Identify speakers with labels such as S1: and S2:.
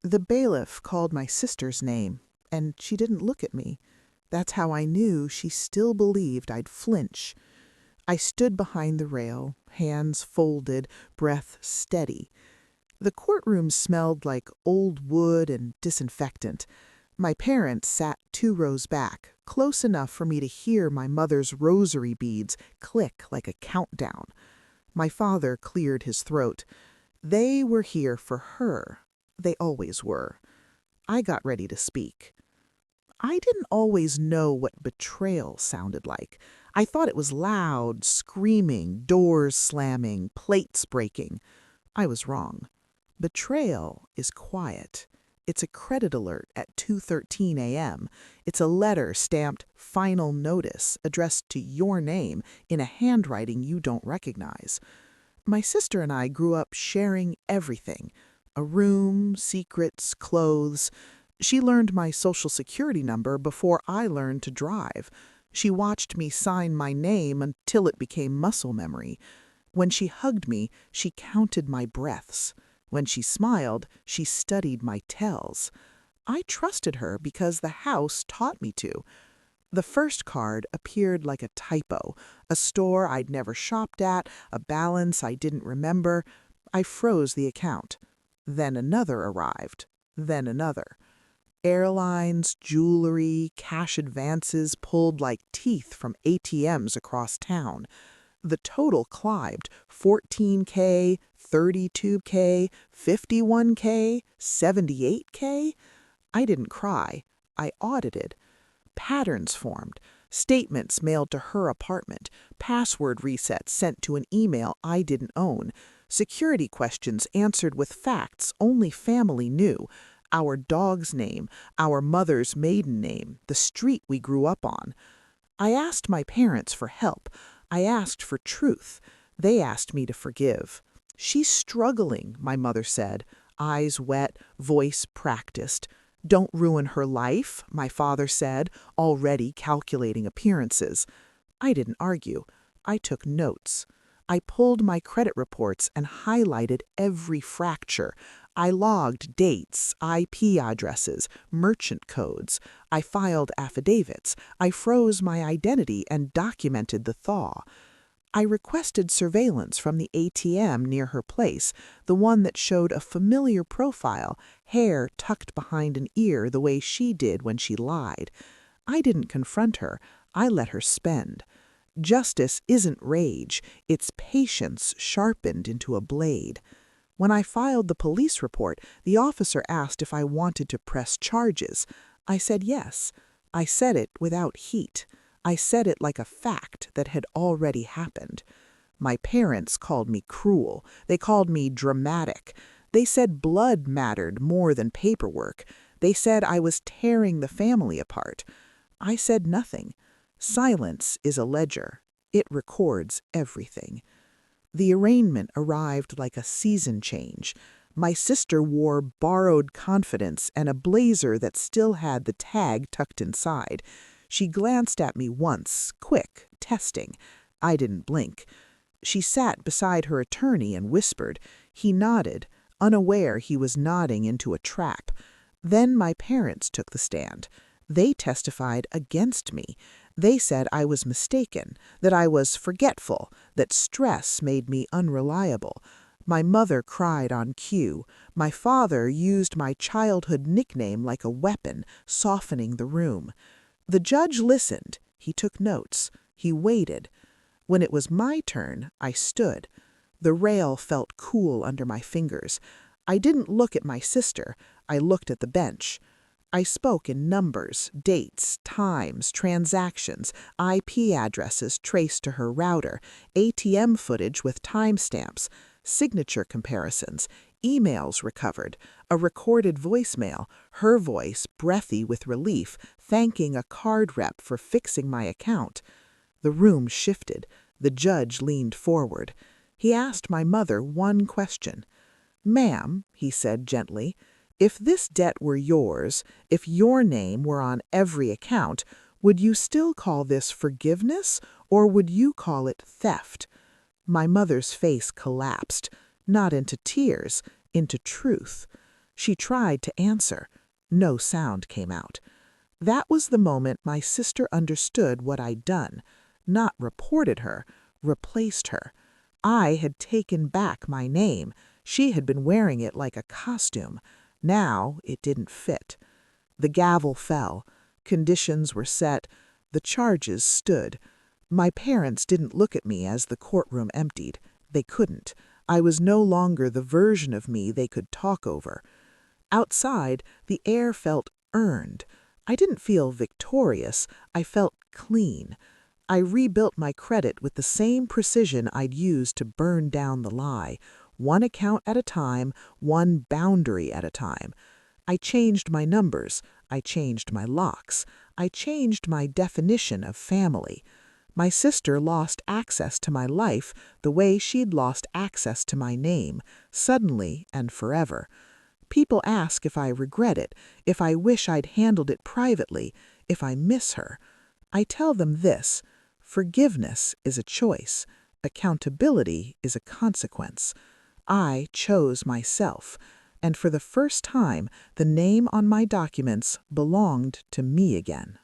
S1: The bailiff called my sister's name, and she didn't look at me. That's how I knew she still believed I'd flinch. I stood behind the rail, hands folded, breath steady. The courtroom smelled like old wood and disinfectant. My parents sat 2 rows back, close enough for me to hear my mother's rosary beads click like a countdown. My father cleared his throat. They were here for her. They always were. I got ready to speak. I didn't always know what betrayal sounded like. I thought it was loud, screaming, doors slamming, plates breaking. I was wrong. Betrayal is quiet. It's a credit alert at 2:13 a.m. It's a letter stamped "Final Notice" addressed to your name in a handwriting you don't recognize. My sister and I grew up sharing everything: a room, secrets, clothes. She learned my social security number before I learned to drive. She watched me sign my name until it became muscle memory. When she hugged me, she counted my breaths. When she smiled, she studied my tells. I trusted her because the house taught me to. The first card appeared like a typo, a store I'd never shopped at, a balance I didn't remember. I froze the account. Then another arrived. Then another. Airlines, jewelry, cash advances pulled like teeth from ATMs across town. The total climbed: 14K, 32K, 51K, 78K. I didn't cry. I audited. Patterns formed, statements mailed to her apartment, password resets sent to an email I didn't own, security questions answered with facts only family knew: our dog's name, our mother's maiden name, the street we grew up on. I asked my parents for help. I asked for truth. They asked me to forgive. "She's struggling," my mother said, eyes wet, voice practiced. "Don't ruin her life," my father said, already calculating appearances. I didn't argue. I took notes. I pulled my credit reports and highlighted every fracture. I logged dates, IP addresses, merchant codes. I filed affidavits. I froze my identity and documented the thaw. I requested surveillance from the ATM near her place, the one that showed a familiar profile, hair tucked behind an ear the way she did when she lied. I didn't confront her. I let her spend. Justice isn't rage. It's patience sharpened into a blade. When I filed the police report, the officer asked if I wanted to press charges. I said yes. I said it without heat. I said it like a fact that had already happened. My parents called me cruel. They called me dramatic. They said blood mattered more than paperwork. They said I was tearing the family apart. I said nothing. Silence is a ledger. It records everything. The arraignment arrived like a season change. My sister wore borrowed confidence and a blazer that still had the tag tucked inside. She glanced at me once, quick, testing. I didn't blink. She sat beside her attorney and whispered. He nodded, unaware he was nodding into a trap. Then my parents took the stand. They testified against me. They said I was mistaken, that I was forgetful, that stress made me unreliable. My mother cried on cue. My father used my childhood nickname like a weapon, softening the room. The judge listened. He took notes. He waited. When it was my turn, I stood. The rail felt cool under my fingers. I didn't look at my sister. I looked at the bench. I spoke in numbers, dates, times, transactions, IP addresses traced to her router, ATM footage with timestamps, signature comparisons, emails recovered, a recorded voicemail, her voice breathy with relief, thanking a card rep for fixing my account. The room shifted. The judge leaned forward. He asked my mother one question. "Ma'am," he said gently, "if this debt were yours, if your name were on every account, would you still call this forgiveness, or would you call it theft?" My mother's face collapsed, not into tears, into truth. She tried to answer. No sound came out. That was the moment my sister understood what I'd done. Not reported her, replaced her. I had taken back my name. She had been wearing it like a costume. Now it didn't fit. The gavel fell. Conditions were set. The charges stood. My parents didn't look at me as the courtroom emptied. They couldn't. I was no longer the version of me they could talk over. Outside, the air felt earned. I didn't feel victorious. I felt clean. I rebuilt my credit with the same precision I'd used to burn down the lie, one account at a time, one boundary at a time. I changed my numbers. I changed my locks. I changed my definition of family. My sister lost access to my life the way she'd lost access to my name, suddenly and forever. People ask if I regret it, if I wish I'd handled it privately, if I miss her. I tell them this: forgiveness is a choice. Accountability is a consequence. I chose myself, and for the first time, the name on my documents belonged to me again.